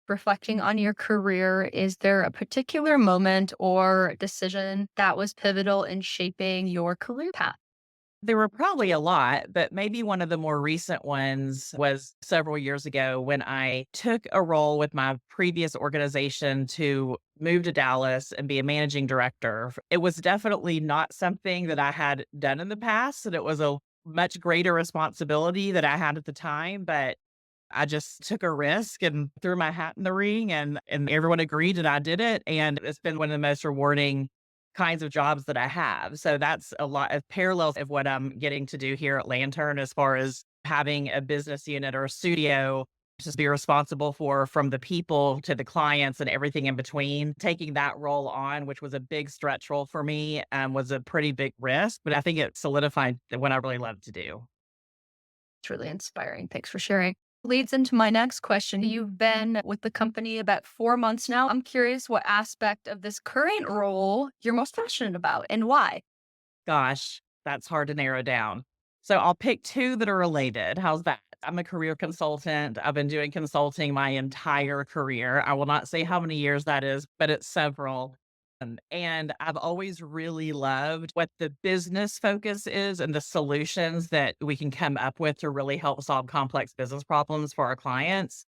Reflecting on your career, is there a particular moment or decision that was pivotal in shaping your career path? There were probably a lot, but maybe one of the more recent ones was several years ago when I took a role with my previous organization to move to Dallas and be a managing director. It was definitely not something that I had done in the past, and it was a much greater responsibility that I had at the time, but I just took a risk and threw my hat in the ring and everyone agreed and I did it. And it's been one of the most rewarding kinds of jobs that I have. So that's a lot of parallels of what I'm getting to do here at Lantern as far as having a business unit or a studio just be responsible for from the people to the clients and everything in between. Taking that role on, which was a big stretch role for me, was a pretty big risk, but I think it solidified what I really love to do. It's really inspiring. Thanks for sharing. Leads into my next question. You've been with the company about 4 months now. I'm curious what aspect of this current role you're most passionate about and why. Gosh, that's hard to narrow down. So I'll pick 2 that are related. How's that? I'm a career consultant. I've been doing consulting my entire career. I will not say how many years that is, but it's several. And I've always really loved what the business focus is and the solutions that we can come up with to really help solve complex business problems for our clients.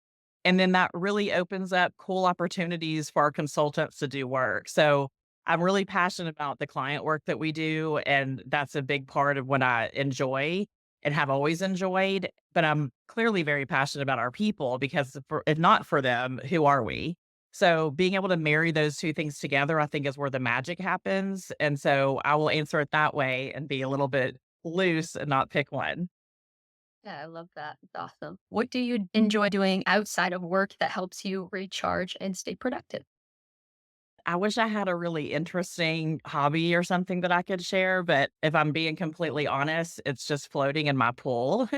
And then that really opens up cool opportunities for our consultants to do work. So I'm really passionate about the client work that we do. And that's a big part of what I enjoy and have always enjoyed. But I'm clearly very passionate about our people because if not for them, who are we? So being able to marry those 2 things together, I think is where the magic happens. And so I will answer it that way and be a little bit loose and not pick one. Yeah, I love that. It's awesome. What do you enjoy doing outside of work that helps you recharge and stay productive? I wish I had a really interesting hobby or something that I could share, but if I'm being completely honest, it's just floating in my pool.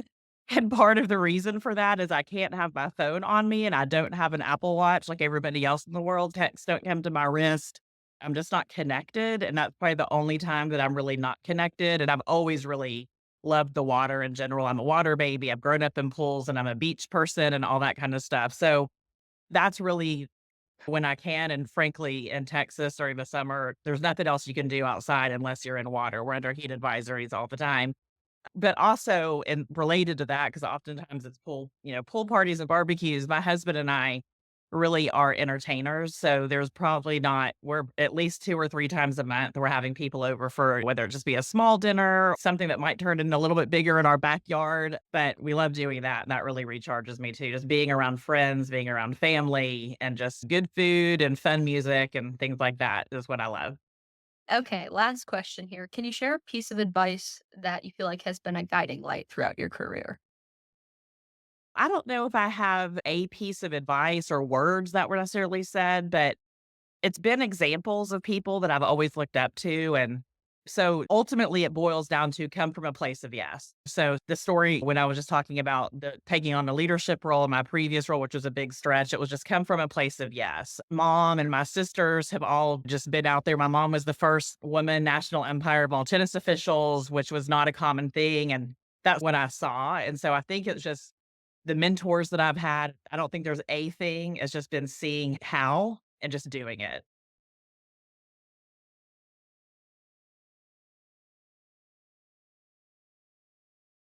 And part of the reason for that is I can't have my phone on me and I don't have an Apple Watch like everybody else in the world. Texts don't come to my wrist. I'm just not connected. And that's probably the only time that I'm really not connected. And I've always really loved the water in general. I'm a water baby. I've grown up in pools and I'm a beach person and all that kind of stuff. So that's really when I can, and frankly, in Texas during the summer, there's nothing else you can do outside unless you're in water. We're under heat advisories all the time. But also, and related to that, because oftentimes it's pool parties and barbecues. My husband and I really are entertainers. So there's probably not, we're at least 2 or 3 times a month, we're having people over for whether it just be a small dinner, something that might turn into a little bit bigger in our backyard. But we love doing that. And that really recharges me too. Just being around friends, being around family, and just good food and fun music and things like that is what I love. Okay, last question here. Can you share a piece of advice that you feel like has been a guiding light throughout your career? I don't know if I have a piece of advice or words that were necessarily said, but it's been examples of people that I've always looked up to. And so ultimately, it boils down to come from a place of yes. So the story when I was just talking about the taking on the leadership role in my previous role, which was a big stretch, it was just come from a place of yes. Mom and my sisters have all just been out there. My mom was the first woman national umpire of all tennis officials, which was not a common thing. And that's what I saw. And so I think it's just the mentors that I've had. I don't think there's a thing. It's just been seeing how and just doing it.